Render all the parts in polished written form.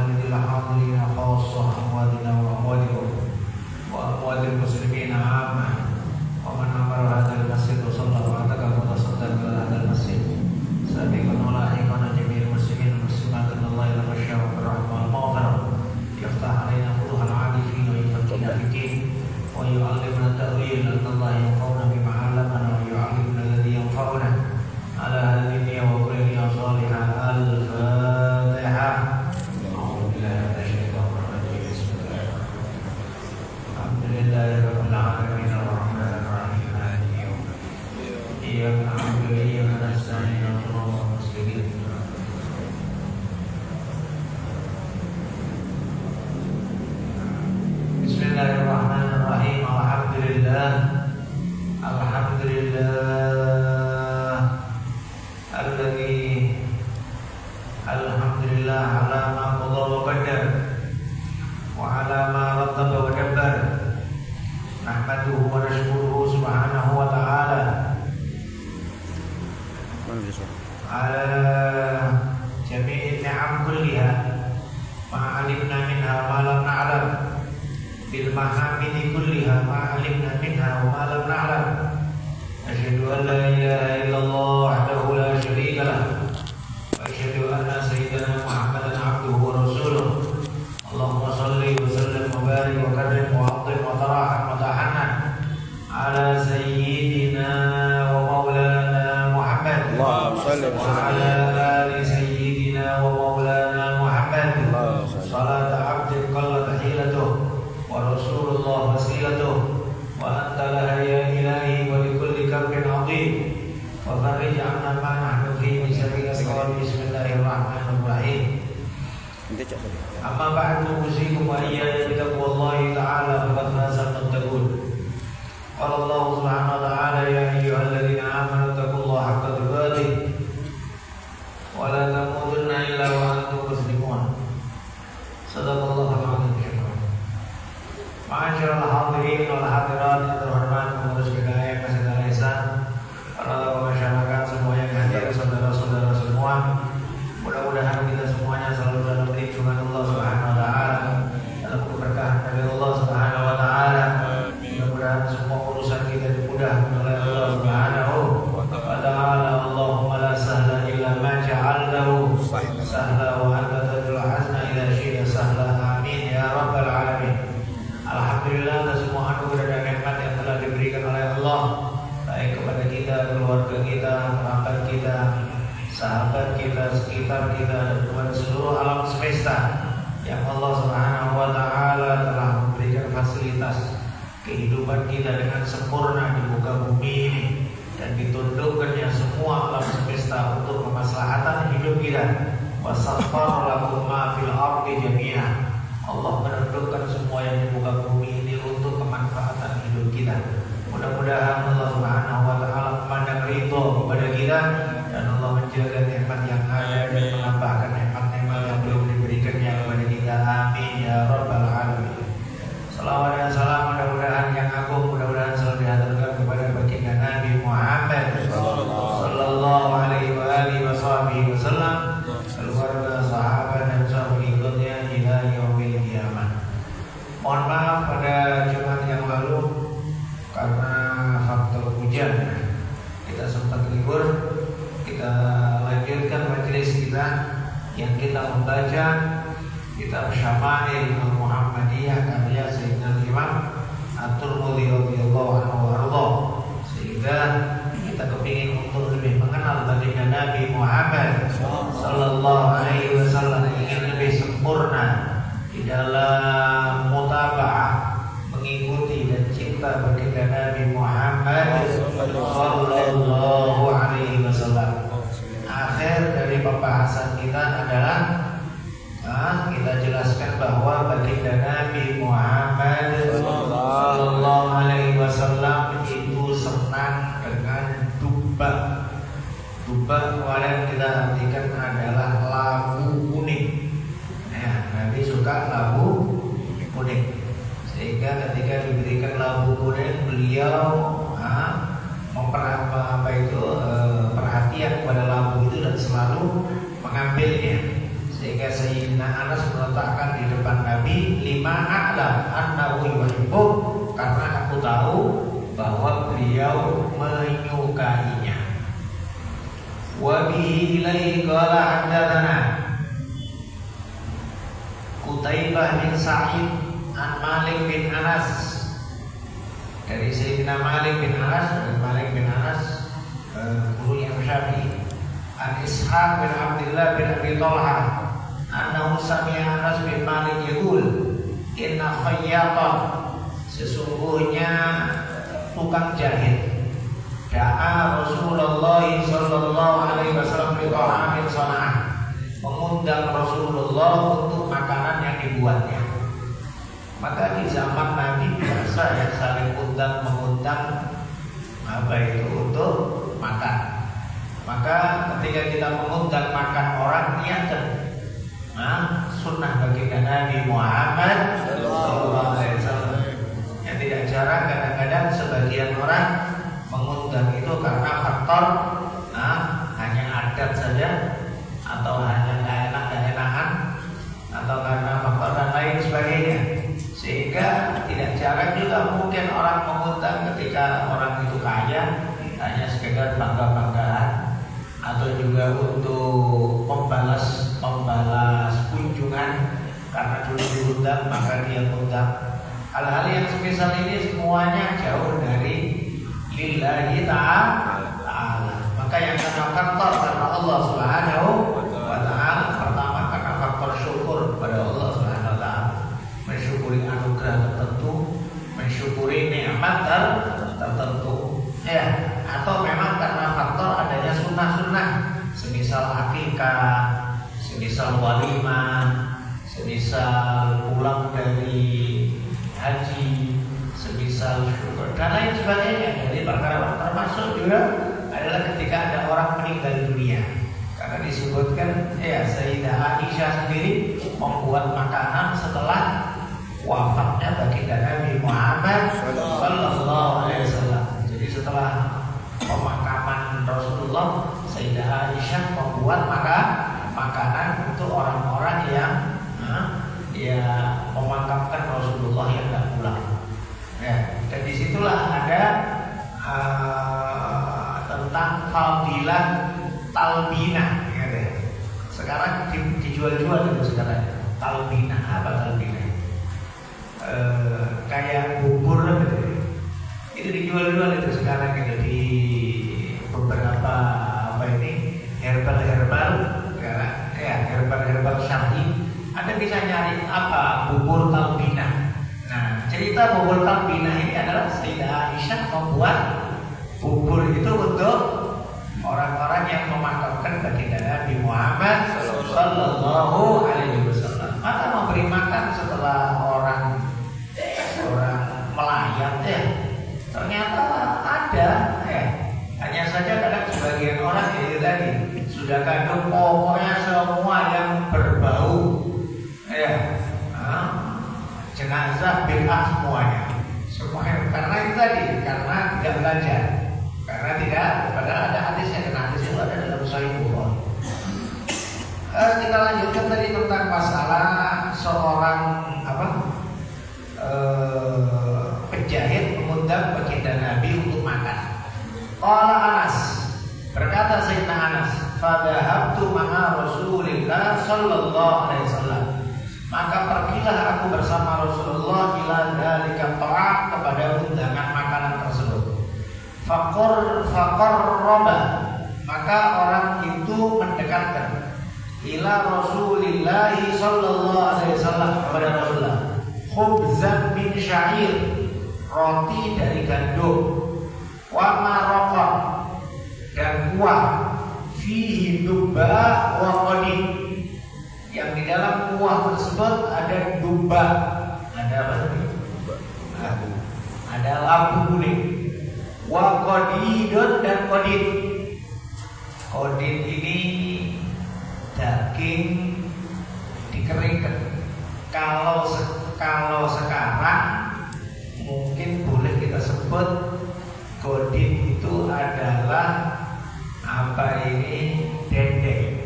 والدي الحاضرين خاصة أمواتنا وأمواتكم وأموات المسلمين عامة ومن عمر هذا المسجد وصلى واعتكف وتصدق على هذا المسجد سابقا ولاحقا جميع المسلمين والمسلمات أن الله يغشاهم بالرحمة والمغفرة يفتح علينا فتوح العارفين ويفقهنا في الدين ويعلمنا التأويل أن الله ينفعنا بما علمنا ويعلمنا الذي ينفعنا على هذه النية وكل نية صالحة. الفاتحة. أعوذ بالله من الشيطان الرجيم. بسم الله الرحمن الرحيم. الحمد لله رب العالمين الرحمن الرحيم مالك يوم الدين إياك نعبد وإياك نستعين صراط المستقيم. بسم الله الرحمن الرحيم. الحمد لله الحمد لله الذي الحمد لله على ما قضى وقدر وعلى ما رتب ودبر نحمده ونشكره سبحانه وتعالى على جميع النعم كلها ما علمنا منها وما لم نعلم بالمحامد كلها ما علمنا منها وما لم نعلم. أشهد أن لا إله إلا الله وحده لا شريك له وأشهد أن سيدنا محمدا عبده ورسوله. اللهم صل وسلم وبارك وكرم وعظم وترحم وتحنن على سيدنا ومولانا محمد وعلى آل سيدنا ومولانا محمد. صلاة عبد قلت حيلته ورسول الله وسيلته وأنت لها يا إلهي ولكل كرب عظيم وفرج عنا ما نحن فيه من شر الأسقام. بسم الله الرحمن الرحيم. أما بعد أوصيكم وإياي بتقوى الله تعالى فقد فاز المتقون. قال الله سبحانه وتعالى يا أيها الذين آمنوا اتقوا الله حق تقاته ولا تموتن إلا وأنتم مسلمون. صدق الله العظيم. Masyaallah hadirin wal hadirat yang terhormat, pengurus PKM Masjid Al-Ihsan, para masyarakat semua yang hadir, saudara-saudara semua. Mudah-mudahan kita semuanya selalu dalam lindungan Allah Subhanahu wa taala, dalam keberkahan dari Allah Subhanahu wa taala. Mudah-mudahan semua urusan kita dimudahkan oleh Allah Subhanahu wa taala. Allahumma la sahla illa ma ja'altahu sahla wa anta taj'alul hazna idza syi'ta sahla. Amin ya rabbal alamin. Alhamdulillah atas semua anugerah dan nikmat yang telah diberikan oleh Allah, baik kepada kita, keluarga kita, kerabat kita, sahabat kita, sekitar kita, dan kepada seluruh alam semesta yang Allah Subhanahu wa taala telah memberikan fasilitas kehidupan kita dengan sempurna di muka bumi ini, dan ditundukkannya semua alam semesta untuk kemaslahatan hidup kita. Wasakhkhara lakum ma fil ardi jami'an. Allah menentukan semua yang di muka bumi ini untuk kemanfaatan hidup kita. Mudah-mudahan Allah Subhanahu wa taala memandang ridho kepada kita dan Allah menjaga nikmat yang ada dan menambahkan nikmat-nikmat yang belum diberikannya kepada kita. Amin ya rabbal alamin. Salawat dan salam mudah-mudahan yang agung mudah-mudahan selalu dihaturkan kepada baginda Nabi Muhammad sallallahu alaihi wa alihi wasallam, keluarga, sahabat dan sahabatnya ila yaumil qiyamah. Mohon maaf pada Jumat yang lalu karena faktor hujan kita sempat libur. Kita lanjutkan majelis kita yang kita membaca kitab Syama'il Al-Muhammadiyah karya Sayyidina Imam At-Tirmidzi radhiyallahu anhu warḍah, sehingga kita kepingin untuk lebih mengenal baginda Nabi Muhammad sallallahu alaihi wasallam, ingin lebih sempurna di dalam mutaba'ah, mengikuti dan cinta baginda Nabi Muhammad sallallahu alaihi wasallam. Akhir dari pembahasan kita adalah kita jelaskan bahwa baginda Nabi Muhammad sallallahu alaihi wasallam itu senang dengan duba. Duba kemarin kita artikan adalah labu kuning. Nabi suka labu kuning, sehingga ketika diberikan labu kuning beliau perhatian kepada labu itu dan selalu mengambilnya. sehingga Sayyidina Anas meletakkan di depan Nabi, lima a'lam annahu yuhibbu, karena aku tahu bahwa beliau menyukainya. Wa bihi ilaihi qala haddatsana Qutaibah bin Sa'id an Malik bin Anas, dari Sayyidina Malik bin Anas, gurunya Syafi'i, an Ishaq bin Abdullah bin Abi Talha annahu sami'a Anas bin Malik yaqul inna khayyatan, sesungguhnya tukang jahit, da'a Rasulullah sallallahu alaihi wasallam bi ta'amin sana'ah, mengundang Rasulullah untuk makanan yang dibuatnya. Maka di zaman Nabi biasa ya saling mengundang apa itu untuk makan. Maka ketika kita mengundang makan orang, niatkan sunnah baginda Nabi Muhammad sallallahu alaihi wasallam. Yang tidak jarang kadang-kadang sebagian orang mengundang itu karena faktor hanya adat saja, atau hanya enak-enakan, atau karena faktor dan lain sebagainya. Sehingga tidak jarang juga mungkin orang mengundang ketika orang itu kaya, hanya sekedar bangga-banggaan, atau juga untuk membalas kunjungan karena dulu diundang maka dia mengundang. Hal-hal yang semisal ini semuanya jauh dari lillahi ta'ala. Maka yang karena faktor karena Allah Subhanahu wa ta'ala, pertama karena faktor syukur kepada Allah Subhanahu wa ta'ala, mensyukuri anugerah tertentu, mensyukuri nikmat tertentu, ya. Atau memang karena faktor adanya sunnah-sunnah, semisal akikah, semisal walimah, semisal pulang dari haji, semisal syukur dan lain sebagainya. Jadi perkara termasuk juga adalah ketika ada orang meninggal dunia. Karena disebutkan ya Sayyidah Aisyah sendiri membuat makanan setelah wafatnya baginda Nabi Muhammad sallallahu alaihi wasallam. Jadi setelah pemakaman Rasulullah, Sayyidah Aisyah membuat makanan untuk orang-orang yang memakamkan Rasulullah yang tidak pulang. Ya, dan disitulah ada tentang fadilah talbinah. Ya, sekarang dijual-jual itu sekarang talbinah. Apa talbinah? Kayak bubur gitu. Itu dijual-jual itu sekarang gitu di beberapa herbal herbal syar'i. Anda bisa nyari apa bubur talbinah. Nah, cerita bubur talbinah ini adalah Sayyidah Aisyah membuat bubur itu untuk orang-orang yang memakamkan baginda Nabi Muhammad sallallahu alaihi wasallam. Maka memberi makan setelah orang melayat ya. Ternyata ada ya. Hanya saja kadang sebagian orang itu tadi sudah kadang pokoknya semua yang berbau ya, jenazah bid'ah semuanya. Karena itu tadi, karena tidak belajar, karena tidak, padahal ada hadisnya, dan hadis itu ada dalam Sahih Bukhari. Kita lanjutkan tadi tentang masalah seorang penjahit mengundang baginda Nabi untuk makan. Qala Anas, berkata Sayyidina Anas, fadahabtu ma'a Rasulillah sallallahu alaihi wasallam, maka pergilah aku bersama Rasulullah ila dzalika ta'am, kepada undangan makanan tersebut. Faqarraba, maka orang itu mendekatkan ila Rasulillah sallallahu alaihi wasallam, kepada Rasulullah, khubzan min sya'ir, roti dari gandum, wa maraqah, dan kuah, fihi dubba wa qadid, yang di dalam kuah tersebut ada dubba, ada apa tadi? Ada labu kuning, wa qadidun, dan qadid. Qadid ini daging dikeringkan. Kalau sekarang mungkin boleh kita sebut qadid itu adalah dendeng.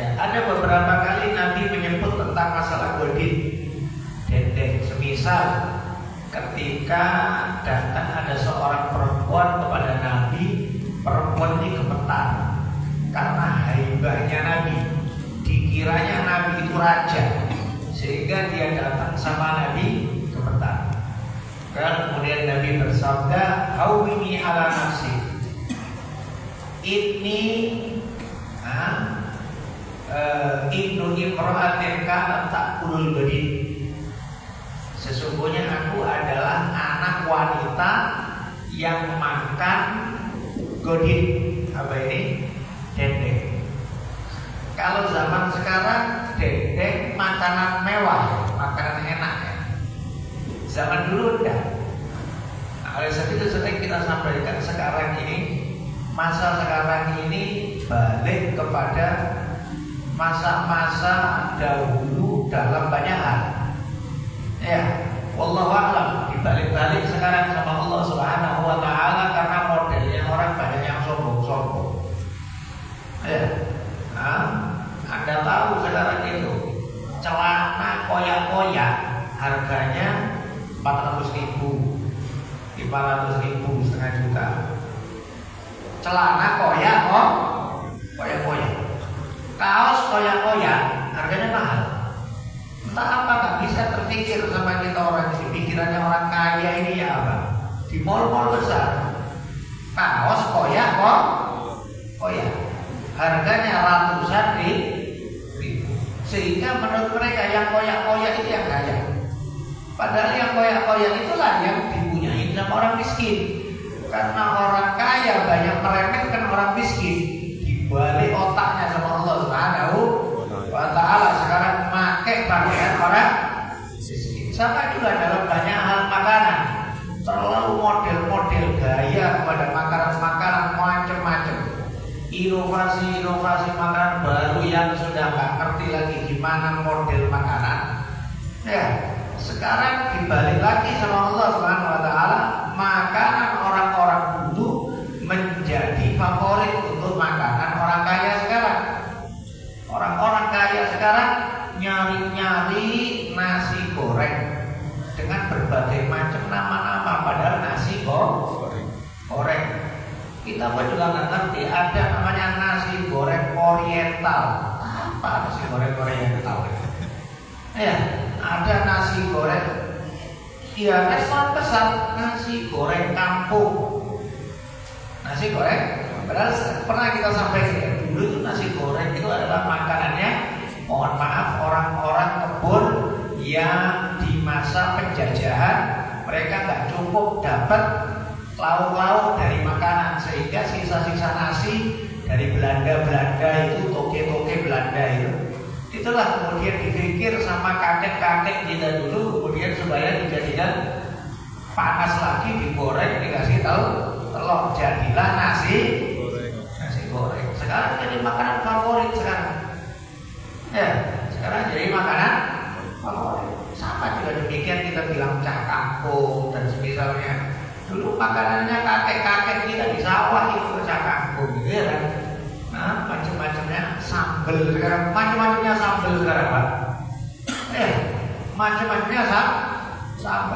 Ya, ada beberapa kali Nabi menyebut tentang masalah godin, dendeng. Semisal ketika datang ada seorang perempuan kepada Nabi, perempuan ini gemetar karena haibahnya Nabi, dikiranya Nabi itu raja, sehingga dia datang sama Nabi gemetar. Kemudian Nabi bersabda, "Hawwini ala nafsi, ini ibnu imra'atin kanat ta'kulul godin." Sesungguhnya aku adalah anak wanita yang makan godin. Apa ini? Dendeng. Kalau zaman sekarang dendeng makanan mewah, makanan enak ya. Zaman dulu enggak. Oleh sebab itu sering kita sampaikan sekarang ini, masa sekarang ini balik kepada masa-masa dahulu dalam banyak hal. Ya, wallahu a'lam, dibalik-balik sekarang sama Allah Subhanahu wa taala karena modelnya orang banyak yang sombong-sombong. Ya. Anda tahu sekarang itu celana koyak-koyak harganya 400.000, 500.000, setengah juta. Celana koyak koyak-koyak. Kaos koyak-koyak harganya mahal. Entah apa nggak bisa terpikir sama kita orang ini. Pikirannya orang kaya ini ya apa? Di mall-mall besar kaos koyak koyak harganya ratusan ribu. Sehingga menurut mereka yang koyak-koyak itu yang kaya. Padahal yang koyak-koyak itulah yang dipunyai sama orang miskin. Karena orang kaya banyak meremehkan orang miskin, dibalik otaknya sama Allah Subhanahu wa taala sekarang pakai pakaian orang miskin. Sama juga dalam banyak hal makanan, terlalu model-model gaya kepada makanan-makanan macam-macam. Inovasi makanan baru yang sudah nggak ngerti lagi gimana model makanan. Ya, sekarang dibalik lagi sama Allah Subhanahu wa taala, makanan orang-orang dulu menjadi favorit untuk makanan orang kaya sekarang. Orang-orang kaya sekarang nyari-nyari nasi goreng dengan berbagai macam nama-nama, padahal nasi goreng. Kita pun juga nggak ngerti, ada namanya nasi goreng oriental. Apa nasi goreng oriental? Ya, ada nasi goreng. Ya, restoran besar nasi goreng kampung. Nasi goreng. Padahal pernah kita sampaikan dulu itu nasi goreng itu adalah makanannya, mohon maaf, orang-orang kebun yang di masa penjajahan mereka nggak cukup dapat lauk-lauk dari makanan, sehingga sisa-sisa nasi dari Belanda itu, toke-toke Belanda itulah kemudian dipikir sama kakek-kakek kita dulu, kemudian supaya dijadikan panas lagi, digoreng, dikasih telur, jadilah nasi goreng. Sekarang jadi makanan favorit sekarang. Ya, sekarang jadi makanan favorit. Sama juga demikian kita bilang cak kangkung dan semisalnya. Dulu makanannya kakek-kakek kita di sawah itu cak kangkung, gitu ya kan? Nah, macam-macamnya sambel sekarang, macam-macamnya sambel sekarang, Pak. Macam-macamnya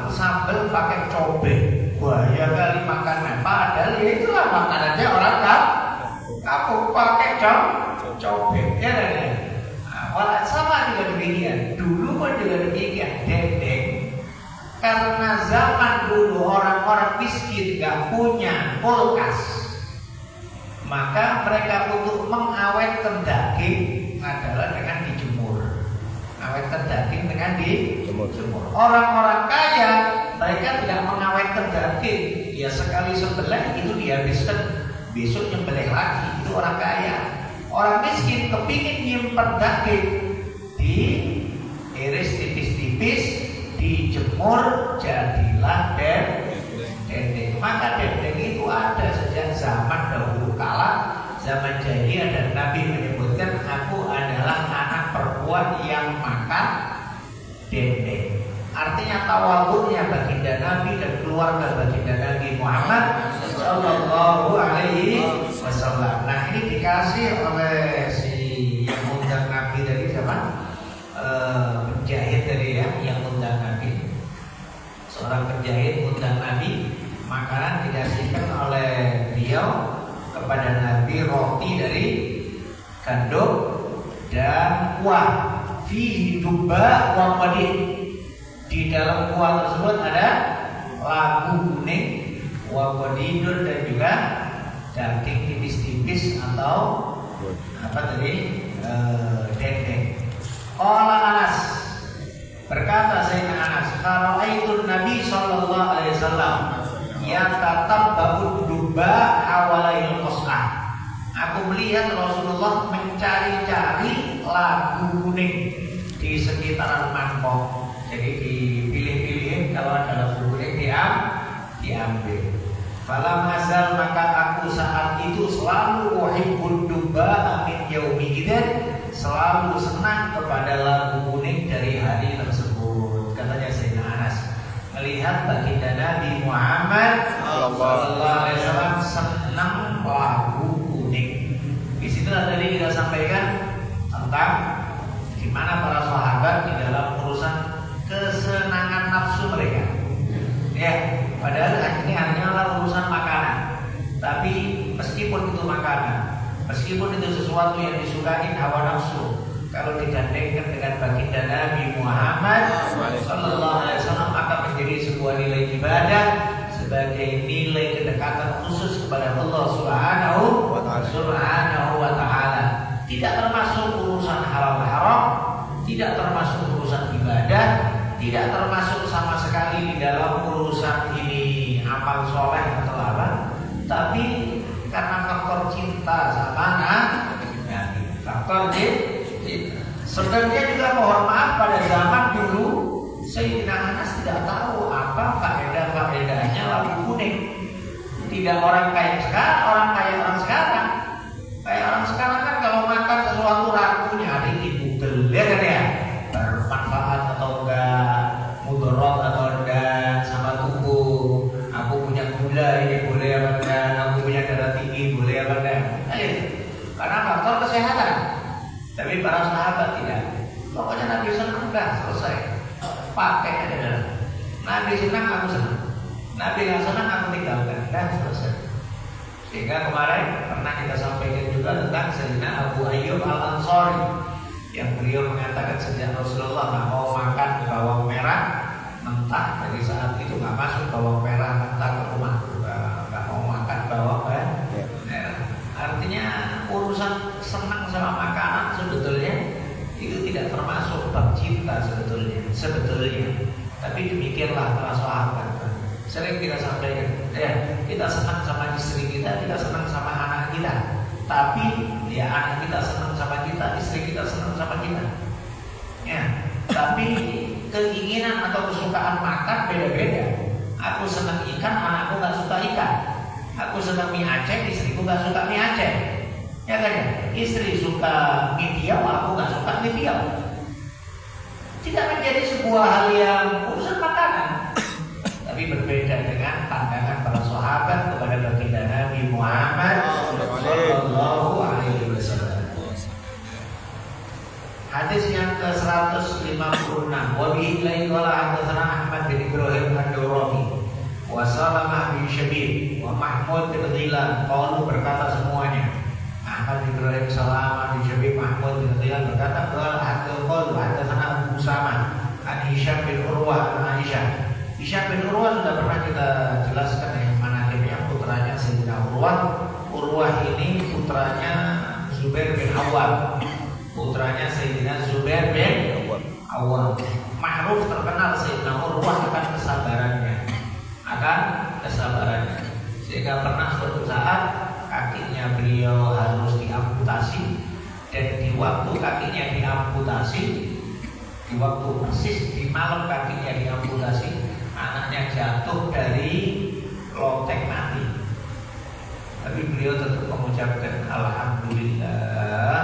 sambel pakai cobek, bahaya kali makanan. Padahal ya itulah makanannya orang kampung pakai cobek, ya kan? Nah, sama juga demikian. Dulu pun juga demikian, dendeng. Karena zaman dulu orang-orang miskin gak punya kulkas, maka mereka untuk mengawetkan daging adalah dengan dijemur. Awetkan daging dengan dijemur. Orang-orang kaya mereka tidak mengawetkan daging, ya sekali sembelih itu dihabiskan, besok nyembelih lagi. Itu orang kaya. Orang miskin kepingin nyimpen daging, diiris tipis-tipis, dijemur, jadilah dendeng. Maka dendeng itu ada sejak zaman dahulu kala, zaman jahiliyah, dan Nabi menyebutkan, aku adalah anak perempuan yang makan dendeng. Artinya tawadhu'nya baginda Nabi dan keluarga baginda Nabi Muhammad Sallallahu Alaihi Wasallam. Nah, ini dikasih oleh si yang undang makanan dikasihkan oleh beliau kepada Nabi roti dari gandum dan kuah. Fihi dubba wa qadid. Di dalam kuah tersebut ada labu kuning, wa qadidun, dan juga daging tipis-tipis atau apa tadi? Dendeng. Qala Anas, berkata Sayyidina Anas, "Qara'aitun Nabi sallallahu alaihi wasallam yatatabbu dubba hawalail qas'ah." Aku melihat Rasulullah mencari-cari labu kuning di sekitaran mangkok. Jadi dipilih-pilih, kalau ada labu kuning diambil. Falam azal, maka aku saat itu selalu uhibbud dubba min yaumi idzin, selalu senang kepada labu kuning dari hari tersebut. Katanya Sayyidina Anas, melihat baginda Nabi Muhammad sallallahu alaihi wasallam senang labu kuning. Di situlah tadi kita sampaikan tentang gimana para sahabat di dalam urusan kesenangan nafsu mereka. Ya, padahal ini hanyalah urusan makanan. Tapi meskipun itu makanan, meskipun itu sesuatu yang disukai hawa nafsu, kalau digandengkan dengan baginda Nabi Muhammad sallallahu alaihi wasallam, maka menjadi sebuah nilai ibadah sebagai nilai kedekatan khusus kepada Allah Subhanahu wa taala. Tidak termasuk urusan halal haram, tidak termasuk urusan ibadah, tidak termasuk sama sekali di dalam urusan ini amal soleh atau apa, tapi karena faktor cinta sama faktor cinta. Sebenarnya juga mohon maaf, pada zaman dulu Sayyidina Anas tidak tahu apa faedah-faedahnya labu kuning. Tidak orang kayak sekarang, orang sekarang. Kayak orang sekarang kan kalau makan sesuatu ragu nyari di Google, ya kan ya, bermanfaat atau enggak, mudarat atau enggak sama tubuh. Aku punya gula ini boleh apa enggak? Aku punya darah tinggi boleh apa enggak? Karena faktor kesehatan. Tapi para sahabat tidak. Pokoknya Nabi senang, udah selesai. Pakai aja dalam. Nabi senang, aku senang. Nabi nggak senang, aku tinggalkan. Dah selesai. Sehingga kemarin pernah kita sampaikan juga tentang Sayyidina Abu Ayyub Al-Ansari, yang beliau mengatakan sejak Rasulullah nggak mau makan bawang merah mentah, dari saat itu nggak masuk bawang merah mentah ke rumah, nggak mau makan bawang merah. Artinya urusan senang sama makanan sebetulnya itu tidak termasuk bab cinta sebetulnya. Tapi demikianlah para sahabat. Sering kita sampaikan, kita senang sama istri kita senang sama anak kita. Tapi ya anak kita senang sama kita, istri kita senang sama kita. Ya, tapi keinginan atau kesukaan makan beda-beda. Aku senang ikan, anakku nggak suka ikan. Aku senang mie Aceh, istriku nggak suka mie Aceh. Ya kan ya? Istri suka mie tiaw, aku nggak suka mie tiaw. Tidak menjadi sebuah hal yang urusan makanan. Tapi berbeda dengan pandangan para sahabat kepada baginda Nabi Muhammad sallallahu alaihi wasallam. Hadis yang ke-156. Wa bihi lain qala hadatsana Ahmad bin Ibrahim ad-Dawrawi wa Salamah bin Syabib wa Mahmud bin Ghilan, qalu berkata semuanya. Ahmad bin Ibrahim, Salamah bin Syabib, Mahmud bin Ghilan berkata, qala hadatsana Abu Usama an Hisham bin Urwah an Aisyah. Hisham bin Urwah sudah pernah kita jelaskan yang mana dia putranya Sayyidina Urwah. Urwah ini putranya Zubair bin Awwam, putranya Sayyidina Zubair bin Awwam. Ma'ruf, terkenal Sayyidina Urwah akan kesabarannya, sehingga pernah suatu saat kakinya beliau harus diamputasi, dan di waktu kakinya diamputasi, di waktu persis di malam kakinya diamputasi, anaknya jatuh dari loteng mati. Tapi beliau tetap mengucapkan alhamdulillah,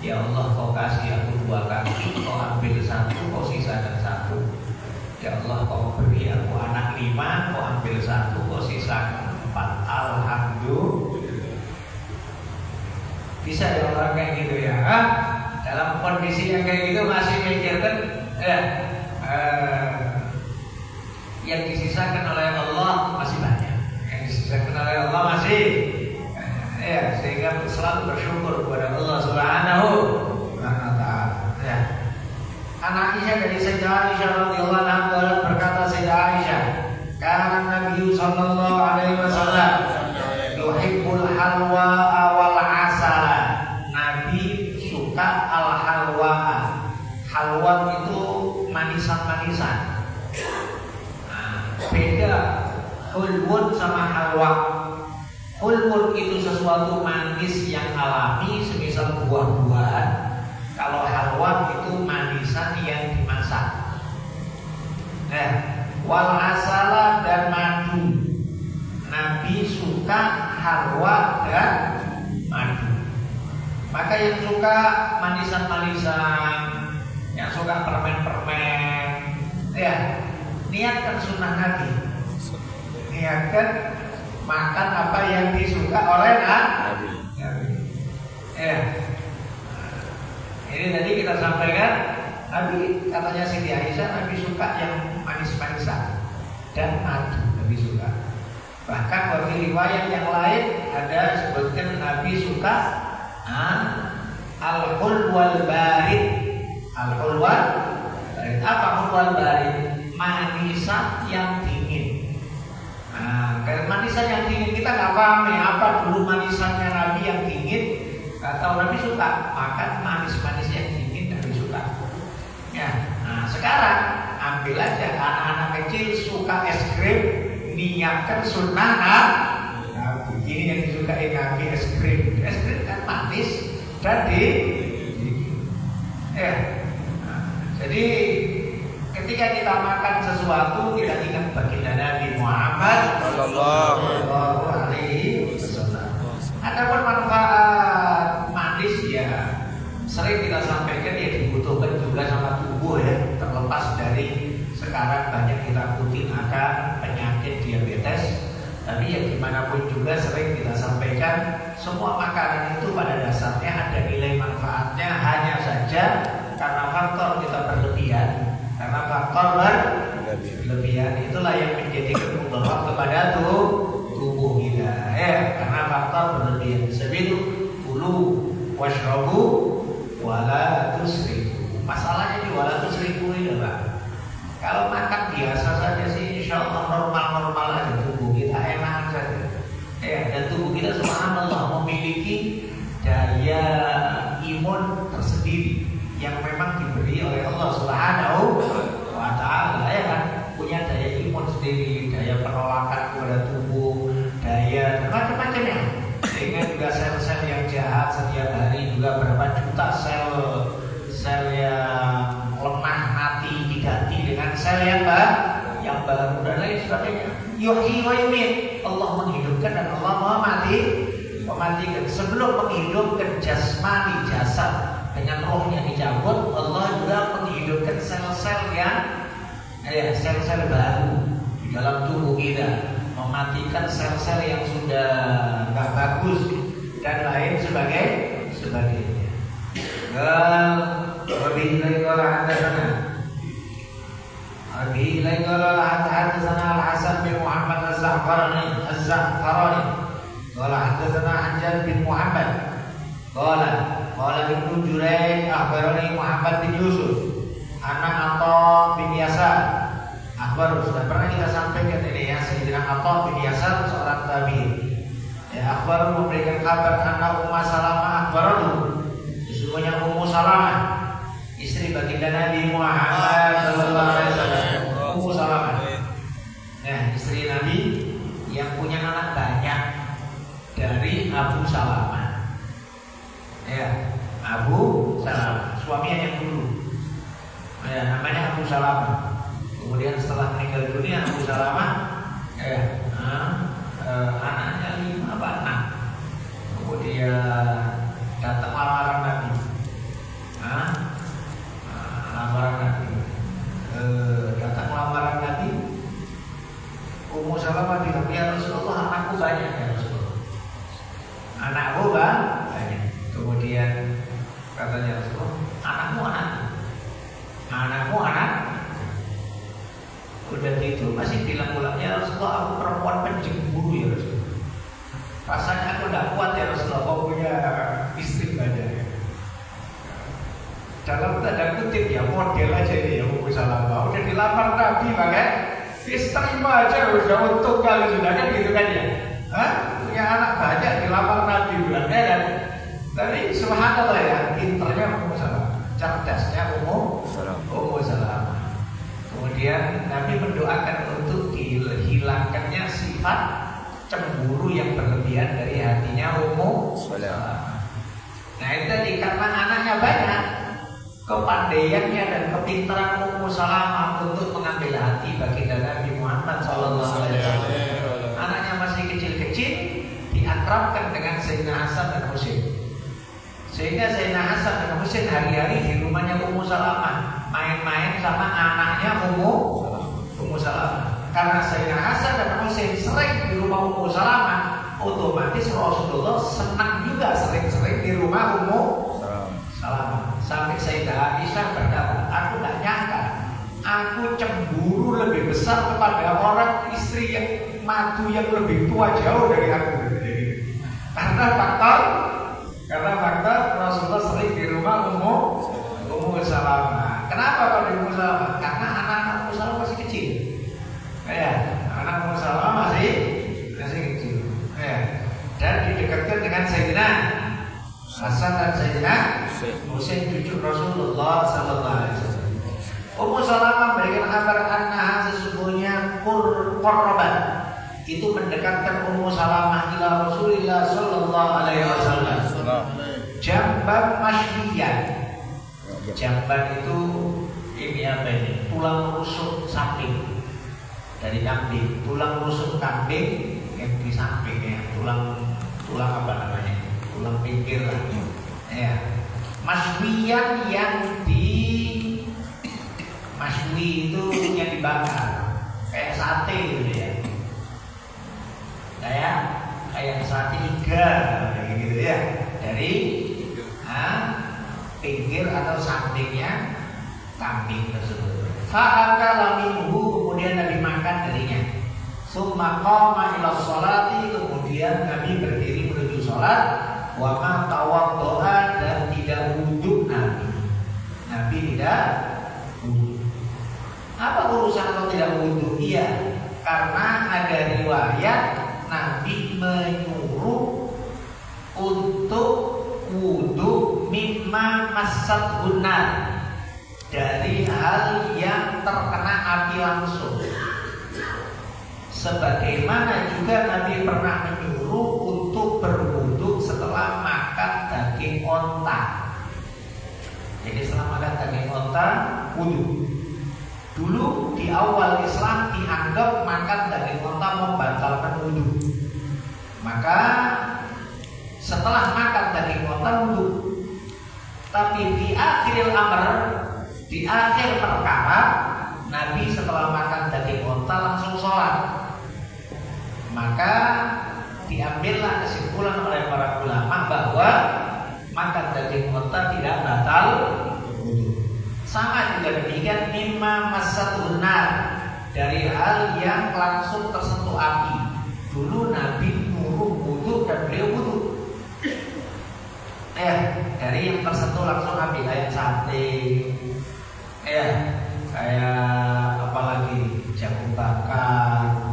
ya Allah, kau kasih aku 2 kaki, kau ambil 1, kau sisakan 1. Ya Allah, kau beri aku anak 5, kau ambil 1, kau sisakan 4. Alhamdulillah. Bisa ya orang kayak gitu ya? Dalam kondisi yang kayak gitu masih mikirkan yang disisakan oleh Allah masih banyak. oleh Allah masih ya, sehingga selalu bersyukur kepada Allah Subhanahu wa taala. Ya. An Aisyah dari Sayyidah Aisyah radhiyallahu anha berkata, Sayyidah Aisyah, kana Nabi sallallahu alaihi wasallam yuhibbul halwa wal asala. Nabi suka al halwa. Halwa itu manisan-manisan. Beda hulwun sama halwa. Hulwun itu sesuatu manis yang alami, semisal buah-buahan. Kalau halwa itu manisan yang dimasak. Nah, wal asala dan madu. Nabi suka halwa dan madu. Maka yang suka manisan-manisan, yang suka permen-permen, ya niatkan sunnah Nabi. Niatkan makan apa yang disuka oleh Nabi. Ya. Ini tadi kita sampaikan, Nabi katanya Siti Aisyah, Nabi suka yang manis-manisan dan madu. Nabi suka. Bahkan bagi riwayat yang lain ada sebutkan Nabi suka al-hulwal barid. Al-hulwal barid. Apa hulwal barid? Manisan yang dingin. Nah, manisan yang dingin kita nggak paham ya, apa dulu manisannya Nabi yang dingin. Atau Nabi suka makan manis-manis yang dingin, Nabi suka. Ya, nah sekarang ambil aja anak-anak kecil suka es krim, niatkan sunnah Nabi. Ini yang disukai Nabi, es krim. Es krim kan manis dan dingin. Ya, nah, jadi ketika kita makan sesuatu kita ingat baginda Nabi Muhammad Sallallahu Alaihi Wasallam. Adapun manfaat manis ya sering kita sampaikan ya dibutuhkan juga sama tubuh ya. Terlepas dari sekarang banyak kita ikutin akan penyakit diabetes, tapi ya dimanapun juga sering kita sampaikan semua makanan itu pada dasarnya ada nilai manfaatnya, hanya saja karena faktor kita berlebihan. Karena faktor berlebihan itulah yang menjadikan mudarat kepada tubuh kita. Karena faktor berlebihan. Sebitu kulu washrabu wala tusrifu. Masalahnya di wala tusrifu ini Pak. Kalau makan biasa saja sih insya Allah normal-normal aja tubuh kita, enak saja. Dan tubuh kita subhanallah memiliki daya imun tersendiri yang memang diberi oleh Allah Subhanahu wa taala, ya kan, punya daya imun sendiri, daya penolakan kepada tubuh, daya macam-macam ya. Sehingga juga sel-sel yang jahat setiap hari juga berapa juta sel yang lemah mati diganti dengan sel yang baru dan lain sebagainya. Yuhyi wa yumiit. Allah menghidupkan dan Allah mematikan. Sebelum menghidupkan jasmani jasad dengan rohnya dicabut, Allah juga menghidupkan sel-sel yang sel-sel baru di dalam tubuh kita, mematikan sel-sel yang sudah nggak bagus dan lain sebagainya. Wabillahi qala hadatsana Al-Hasan bin Muhammad Az-Za'farani qala hadatsana Hanjal bin Muhammad qala Ibnu Jurayj akhbarani Muhammad bin Yusuf anak Atha bin Yasar sudah pernah kita sampaikan ini ya, Sayyidina Atha bin Yasar seorang tabi'in. Ya, akhbar memberikan kabar anak Ummu Salamah akhbaratu, sesungguhnya Ummu Salamah istri baginda Nabi Muhammad sallallahu alaihi wasallam. Ummu Salamah, nah istri Nabi yang punya anak banyak dari Abu Salamah. Ya, Abu Salamah, suaminya yang dulu. Ya, namanya Abu Salamah. Kemudian setelah meninggal dunia Abu Salamah, anaknya 5 anak. Kemudian datang lamaran Nabi. Datang lamaran Nabi. Ummu Salamah bilang, ya Rasulullah, anakku banyak ya Rasulullah. Anakku banyak. Kemudian katanya Rasulullah, anakmu anak. Udah gitu masih bilang ulangnya Rasulullah, aku perempuan penjemburu ya Rasulullah. dalam tanda kutip ya model aja ini ya Ummu Salamah udah dilamar Nabi makanya terima aja udah untung kali sudah kan gitu kan ya. Punya anak banyak dilamar Nabi bulan kan. Tapi subhanallah ya pinternya Ummu Salamah, cerdasnya Ummu Salamah. Kemudian Nabi mendoakan untuk dihilangkannya sifat cemburu yang berlebihan dari hatinya Ummu Salamah. Nah itu tadi karena anaknya banyak, kepandaiannya dan kepintaran Ummu Salamah untuk mengambil hati baginda Nabi Muhammad SAW. Anaknya masih kecil-kecil, diakrabkan dengan Sayyidina Hasan dan Husain. Sehingga Sayyidina Hasan dan Husain hari-hari di rumahnya Ummu Salamah, main-main sama anaknya Ummu Salamah. Karena Sayyidina Hasan dan Husain sering di rumah Ummu Salamah, otomatis Rasulullah senang juga sering-sering di rumah Ummu Salamah. Sampai Sayyidah Aisyah berkata, aku tidak nyangka, aku cemburu lebih besar kepada orang istri yang madu yang lebih tua jauh dari aku. Karena faktor Rasulullah sering di rumah Ummu Salamah. Kenapa kalau di Ummu Salamah? Karena anak-anak Ummu Salamah masih kecil. Ya, anak Ummu Salamah masih kecil. Ya. Dan didekatkan dengan Sayyidina Hasan dan Sayyidina Husain cucu Rasulullah sallallahu alaihi wasallam. Ummu Salamah memberikan kabar annaha sesungguhnya qurrabat itu mendekatkan Ummu Salamah ila Rasulillah sallallahu alaihi wasallam. Jamban masywiyan. Jamban itu ini apa ini? Tulang rusuk samping dari kambing. Tulang rusuk kambing yang di sampingnya. Tulang apa namanya? Tulang pinggir lah. Ya. Masywiyan yang masywi itu yang dibakar kayak sate gitu ya. Kayak sate iga kayak gitu ya. Dari pinggir atau sampingnya kambing tersebut. Fa'akala minhu, kemudian Nabi makan darinya. Summa qama ila sholati, kemudian Nabi berdiri menuju sholat. Wa ma tawaddoa, dan tidak wudhu Nabi. Nabi tidak wudhu. Apa urusan kalau tidak wudhu? Iya, karena ada riwayat Nabi menyuruh untuk wudhu mimma massat hunar, dari hal yang terkena api langsung. Sebagaimana juga Nabi pernah menyuruh untuk berwudhu setelah makan daging onta. Jadi setelah makan daging onta, wudhu. Dulu di awal Islam dianggap makan daging onta membatalkan wudhu. Maka setelah makan daging onta wudhu. Tapi di akhir amr, di akhir perkara, Nabi setelah makan daging onta langsung sholat. Maka diambillah kesimpulan oleh para ulama bahwa makan daging onta tidak batal wudhu. Sama juga demikian mimma massatun nar, dari hal yang langsung tersentuh api. Dulu Nabi nyuruh wudhu dan beliau wudhu. Dari yang tersentuh langsung api, kayak sate, kayak apalagi jagung bakar.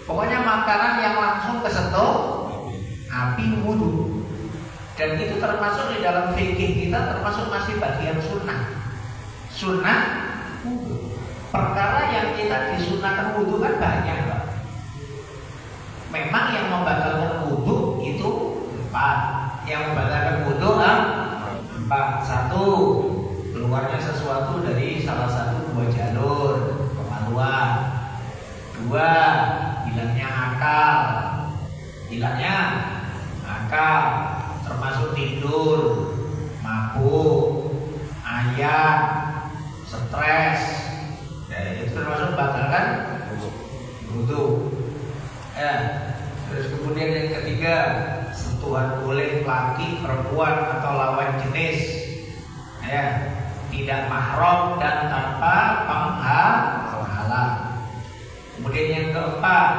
Pokoknya makanan yang langsung kesentuh api wudhu. Dan itu termasuk di dalam fikih kita, termasuk masih bagian sunnah. Sunnah wudhu. Perkara yang kita disunahkan wudhu kan banyak, Pak. Memang yang membatalkan wudhu itu 4. Yang membatalkan wudhu 4. 1, keluarnya sesuatu dari salah satu 2 jalur kemaluan. 2, hilangnya akal, termasuk tidur, mabuk, ayam, stres. Itu termasuk batalkan wudhu. Terus kemudian yang ketiga, sentuhan oleh laki, perempuan atau lawan jenis, tidak mahram dan tanpa penghalang. Kemudian yang keempat,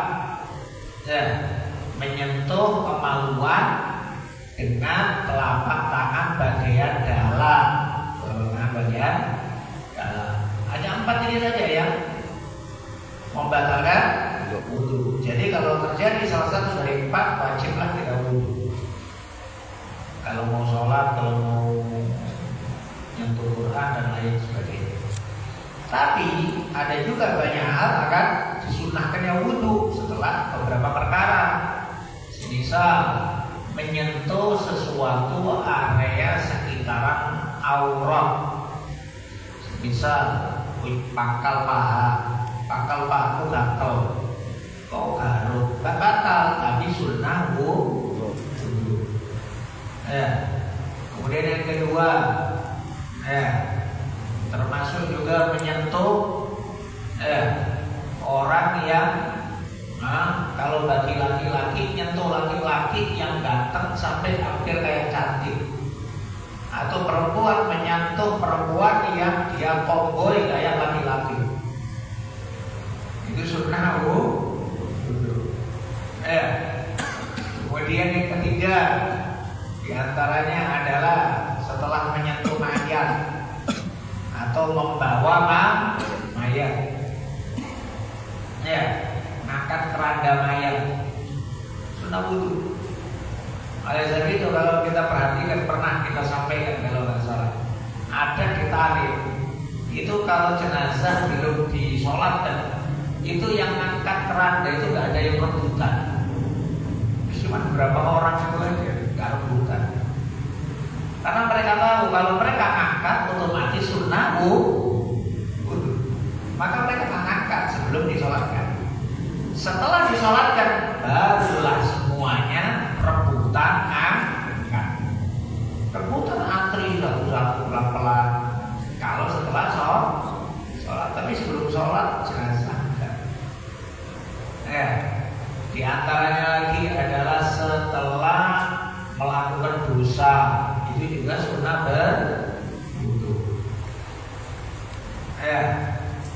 menyentuh kemaluan dengan telapak tangan bagian dalam, bagian dalam. Hanya 4 ini saja yang membatalkan wudu. Jadi kalau terjadi salah satu dari 4, wajiblah kita wudu. Kalau mau sholat, kalau mau nyentuh Quran dan lain sebagainya. Tapi ada juga banyak hal akan disunahkannya wudu setelah beberapa perkara. Misal menyentuh sesuatu area sekitaran aurat. Misal pangkal pahamu gatel, kau garuk, batal, tapi sunnah wudu. Kemudian yang kedua, termasuk juga menyentuh orang yang kalau bagi laki-laki nyentuh laki-laki yang ganteng sampai hampir kayak cantik, atau perempuan menyentuh perempuan yang dia tomboy kayak laki-laki, itu sunnah wudu. Kemudian yang ketiga diantaranya adalah setelah menyentuh mayat atau membawa mayat, angkat keranda mayat, sunnah wudu. Oleh sebab itu kalau kita perhatikan, pernah kita sampaikan kalau nggak salah, ada di talim itu kalau jenazah belum disolatkan, itu yang angkat keranda itu nggak ada yang rebutan, cuma berapa orang itu aja, nggak rebutan. Karena mereka tahu kalau mereka angkat otomatis sunnah wudu, maka mereka angkat sebelum disolatkan. Setelah disolatkan barulah semuanya rebutan angkat. Rebutan antri satu-satu pelan-pelan. Kalau setelah sholat, tapi sebelum sholat jenazah angkat. Di antaranya lagi adalah setelah melakukan dosa, itu juga sunnah berwudu.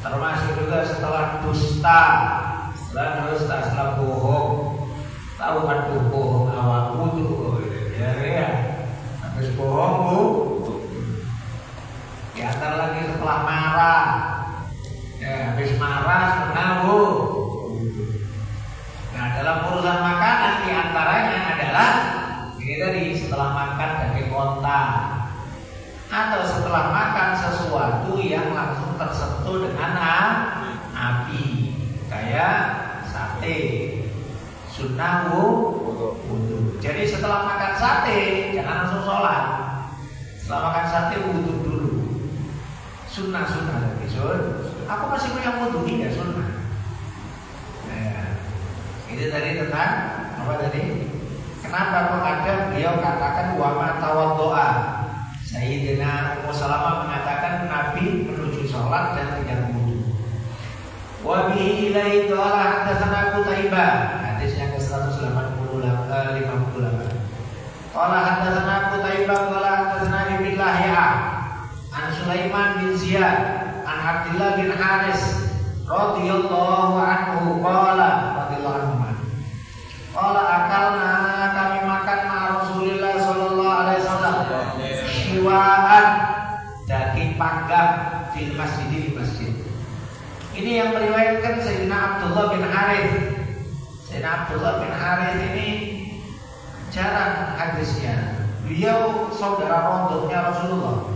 Termasuk juga setelah dusta, setelah bohong, tahu kan bohong awal wudu, habis bohong wudu. Di antara lagi setelah marah, habis marah sunnah wudu. Nah, dalam urusan makanan di antaranya adalah ini tadi, setelah makan daging onta atau setelah makan sesuatu yang langsung tersentuh dengan api, kayak sate, sunnah wudu. Jadi setelah makan sate jangan langsung sholat. Setelah makan sate wudu dulu. Sunnah lagi Aku masih punya wudu, tidak sunnah. Itu tadi tentang apa tadi? Kenapa kok ada beliau katakan wa ma tawaddoa? Sayyidina Ummu Salamah mengatakan Nabi menuju sholat dan tidak wudu. Wa bihi ilaihi qala hadatsana Qutaibah, hadis yang ke-158. Qala hadatsana Qutaibah qala hadatsana Ibnu Lahya an Sulaiman bin Ziyad an Abdullah bin Haris radhiyallahu anhu qala radhiyallahu anhu qala akalna, kami makan ma Rasulullah sallallahu alaihi wasallam shiwaan, daging panggang di masjid. Ini yang meriwayatkan Sayyidina Abdullah bin Harith. Sayyidina Abdullah bin Harith ini jarang hadisnya. Beliau saudara rondoknya Rasulullah.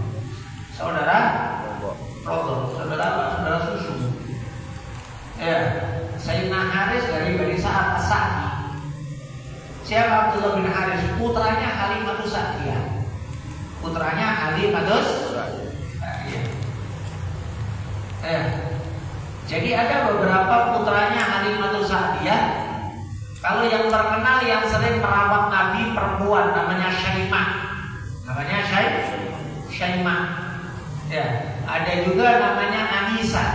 Saudara susu. Sayyidina Harith dari Bani Sa'ad As-Sa'di. Siapa Abdullah bin Harith? Putranya Halimatus Sa'diyah. Jadi ada beberapa putranya Halimatus Sa'diyah. Kalau yang terkenal yang sering merawat Nabi perempuan namanya Syaimah. Syaimah. Ada juga namanya Anisa.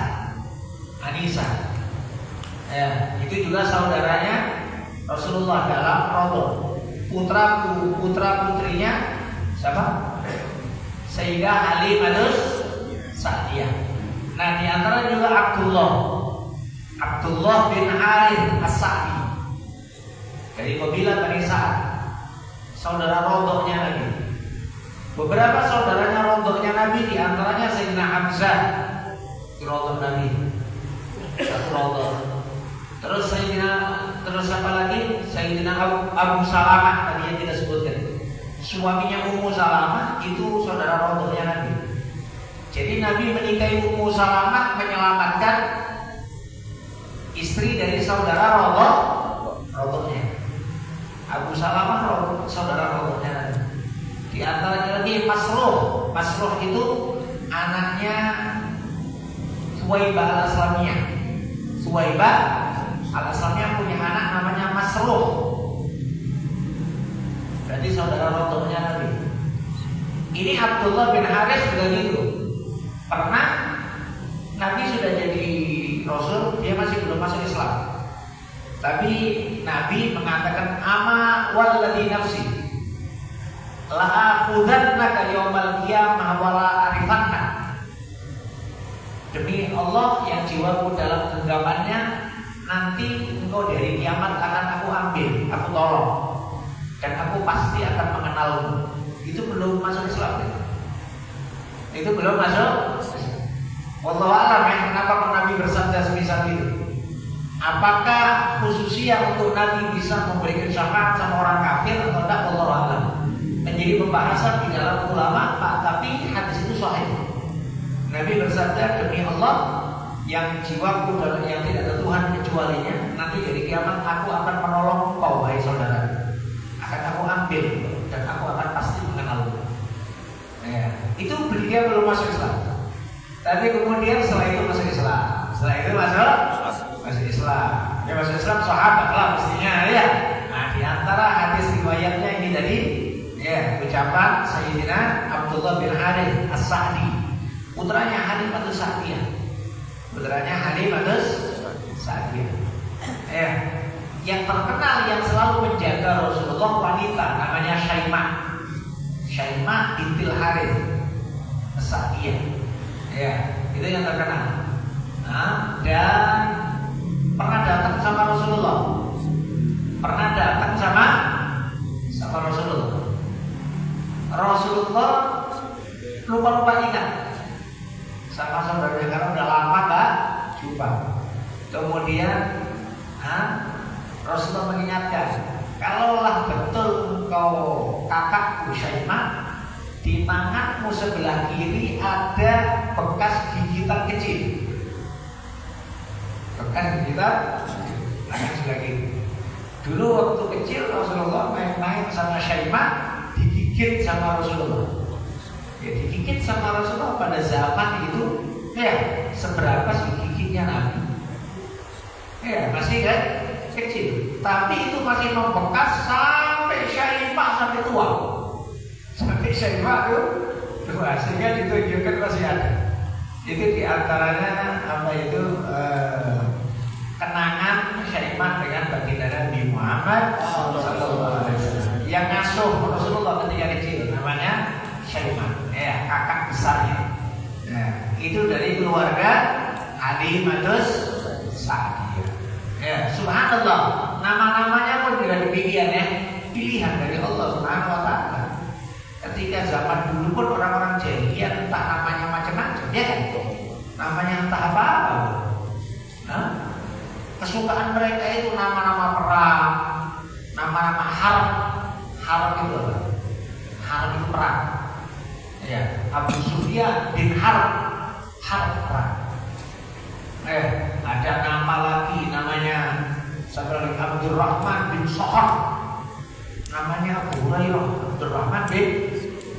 Itu juga saudaranya Rasulullah dalam rodok. Putra putrinya siapa? Sayyidah Halimatus Sa'diyah. Nah, di antara juga Abdullah bin Harith As-Sa'di dari kabilah Bani Sa'ad, saudara rodoknya lagi. Beberapa saudaranya rondonya Nabi, di antaranya Sayyidina Hamzah di rontok Nabi, satu rontok. Terus siapa lagi? Sayyidina Abu Salamah tadi yang kita sebutkan. Suaminya Ummu Salamah itu saudara rontoknya Nabi. Jadi Nabi menikahi Ummu Salamah menyelamatkan istri dari saudara rontoknya. Abu Salamah saudara rontoknya Nabi. Di antaranya lagi Masruh. Masruh itu anaknya Suwaibah al-Aslamiyah. Suwaibah al-Aslamiyah punya anak namanya Masruh. Berarti saudara rontoknya Nabi. Ini Abdullah bin Haris juga gitu. Pernah Nabi sudah jadi Rasul, dia masih belum masuk Islam. Tapi Nabi mengatakan ama walladzi nafsi la akhudannaka yaumal qiyamah wa la arifanna. Demi Allah yang jiwaku dalam genggamannya, nanti engkau dari kiamat akan aku ambil, aku tolong, dan aku pasti akan mengenalmu. Itu belum masuk Islam ya? Itu belum masuk. Wallahu a'lam ya, kenapa Nabi bersabda semisal itu? Apakah khususnya untuk Nabi bisa memberikan syafaat sama orang kafir atau tidak? Wallahu a'lam. Menjadi pembahasan di dalam ulama, tapi hadis itu sahih. Nabi bersabda, demi Allah yang jiwaku dalam yang tidak ada Tuhan kecualinya, nanti dari kiamat aku akan menolong engkau wahai saudara. Akan aku ambil dan aku akan pasti mengenalmu. Ya, itu beliau belum masuk Islam. Tapi kemudian setelah itu masuk Islam. Setelah itu masuk Islam. Dia masuk Islam sahabat lah mestinya ya. Nah, di antara hadis riwayatnya ini tadi ya, ucapan Sayyidina Abdullah bin Harith As-Sa'di, putranya Halimatus Sa'diyah. Putranya Halimatus Sa'diyah. Ya, yang terkenal yang selalu menjaga Rasulullah wanita namanya Syaimah. Syaimah bintil Harith As-Sa'diyah. Ya, itu yang terkenal. Nah, dan pernah datang sama Rasulullah. Pernah datang sama Rasulullah. Rasulullah lupa ingat sama saudaranya karena udah lama gak jumpa. Kemudian Rasulullah mengingatkan, kalaulah betul engkau kakakku Syaimah, di tanganmu sebelah kiri ada bekas gigitan kecil. Bekas gigitan tangan sebelah kiri. Dulu waktu kecil Rasulullah main-main sama Syaimah, digigit sama Rasulullah. Ya, digigit sama Rasulullah pada zaman itu ya seberapa sih gigitnya Nabi? Ya masih kan kecil, tapi itu masih membekas sampai Syaimah sampai tua. Sampai Syaimah itu tua, sehingga ditunjukkan masih ada. Itu diantaranya apa itu kenangan Syaimah dengan baginda Nabi Muhammad SAW yang ngasuh Rasulullah ketika kecil, namanya Syaimah, ya kakak besarnya. Nah, itu dari keluarga Halimatus Sa'diyah. Ya, subhanallah, nama-namanya pun juga demikian ya, pilihan dari Allah Subhanahu wa taala. Ketika zaman dulu pun orang-orang jahiliyah entah namanya macam-macam, ya kan? Namanya entah apa-apa. Nah, kesukaan mereka itu nama-nama perang, nama-nama harb. Harb itu apa? Harb itu perang. Ya, Abu Sufyan bin Harb perang. Ada nama lagi namanya seperti Abdurrahman bin Sohor. Namanya Abu Hurairah, Abdurrahman bin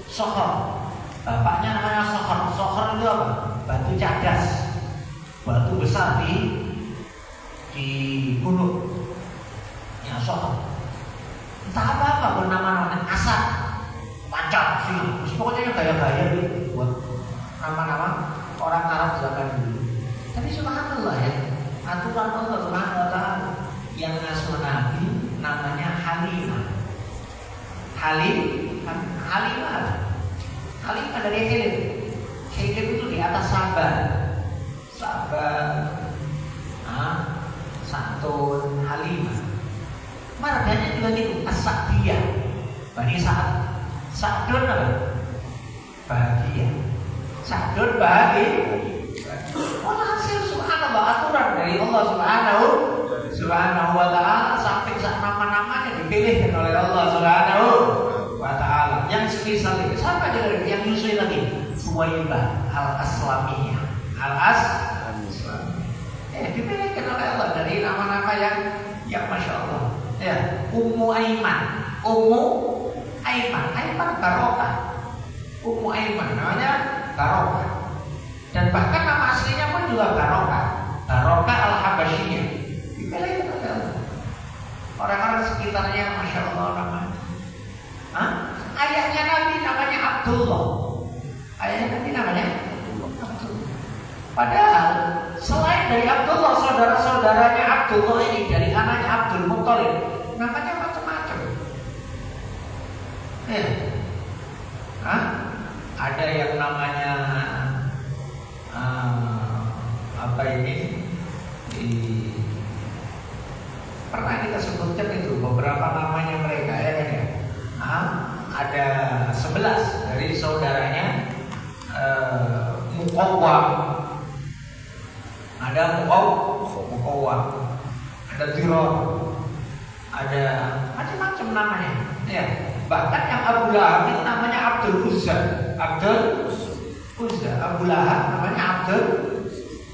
Sohor. Bapaknya namanya Sohor. Sohor itu apa? Batu cadas, batu besar di gunung. Ya Sohor. Entah apa bernama Asad, Macam sih. Pokoknya gaya-gaya gitu buat nama-nama orang Arab zaman dulu. Tapi subhanallah ya, aturan Allah Subhanahu wa taala yang ngasuh Nabi namanya Halimah. Halimah dari Hilim. Hilim itu di atas sabar. Santun, Halimah. Marganya juga gitu, As-Sa'diyah. Bani Sa'ad. Sa'dun apa? bahagia. Sadun bahagia. Walhasil subhanallah aturan dari Allah Subhanahu wa ta'ala sampai nama-namanya dipilihkan oleh Allah Subhanahu wa ta'ala. Yang semisal itu siapa aja yang nyusul lagi? Suwaibah al-Aslamiyah. Dipilihkan oleh Allah dari nama-nama yang Masya Allah. Ya, Ummu Aiman Barokah. Ummu Aiman namanya Barokah. Dan bahkan nama aslinya pun juga Barokah al-Habasyiyah. Dipilihkan oleh Allah. Orang-orang sekitarnya Masya Allah namanya. Ayahnya Nabi namanya Abdullah. Padahal selain dari Abdullah, saudara-saudaranya Abdullah ini dari anaknya Abdul Muttalib namanya macam-macam. Ada yang namanya pernah kita sebutkan itu beberapa namanya mereka ya kan ya. Ada 11 dari saudaranya Muqawwam. Ada Muqawwam, ada Dirar, ada macam-macam namanya. Ya, bahkan yang Abu Lahab itu namanya Abdul Uzza. Abu Lahab namanya Abdul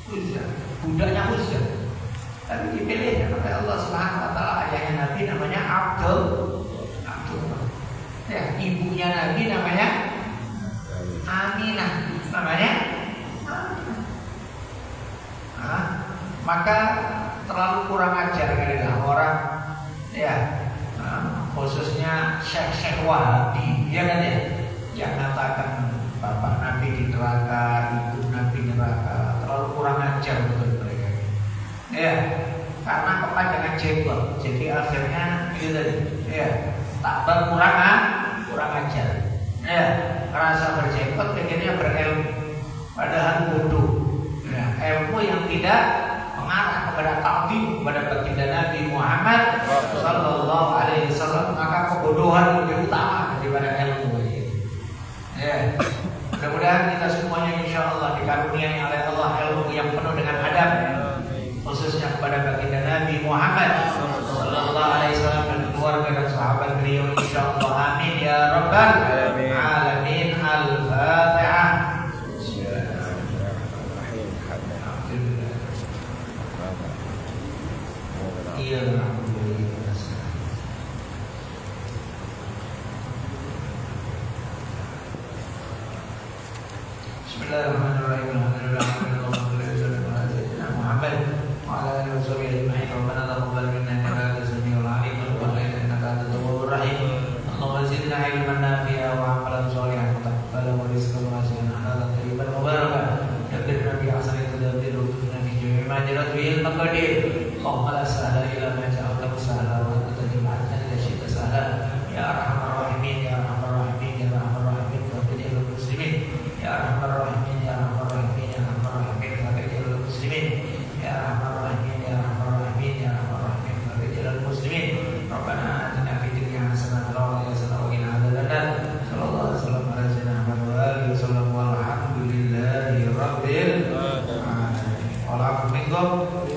Uzza, budaknya Uzza. Tapi dipilih oleh Allah Subhanahu wa ta'ala ayahnya Nabi namanya Abdul. Ya, ibunya Nabi namanya Aminah. Maka terlalu kurang ajar kalilah orang ya, khususnya Syekh Wahabi ya kan ya, yang mengatakan bapak Nabi di neraka, ibu Nabi neraka, terlalu kurang ajar untuk mereka ya, karena kepanjangan jenggot, jadi akhirnya itu tadi ya, tak kurang ajar ya, merasa berjenggot akhirnya berilmu padahal bodoh ya, ilmu yang tidak mengarah kepada ta'zim kepada baginda Nabi Muhammad sallallahu alaihi wasallam, maka kebodohan lebih utama daripada ilmu ini. Ya. Mudah-mudahan kita semuanya insyaallah dikaruniai oleh Allah ilmu yang penuh dengan adab, khususnya kepada baginda Nabi Muhammad sallallahu alaihi wasallam dan keluarga dan sahabat beliau insyaallah. Amin ya rabbal alamin. Al-Fatihah. Bismillahirrahmanirrahim. Muhammad wa ala alihi wa sahbihi ajma'in. Rabbana taqabbal minna innaka antas samiul 'alim wa tub 'alaina innaka antat tawwabur rahim. Allahumma zidna 'ilman nafi'an wa 'amalan shalihan wa taqabbal wa rizqan wasi'an halalan thayyiban mubarakan. Dabbirna bi ahsani tadbir wa tufna fi jami'i ma jarat bihi al-maqadir. Allahumma la sahla illa ma ja'altahu sahla wa anta taj'alul hazna idza syi'ta sahla. Ya arhamar rahimin ya arhamar rahimin ya arhamar rahimin faghfir muslimin ya arhamar rahimin ya arhamar rahimin ya arhamar rahimin faghfir muslimin ya arhamar rahimin ya arhamar rahimin ya arhamar rahimin faghfir muslimin. Rabbana atina fid dunya hasanatan wa fil akhirati hasanatan wa qina adzabannar. Sallallahu alaihi wasallam ala sayyidina Muhammad wa alihi wasallam walhamdulillahi rabbil alamin. Wa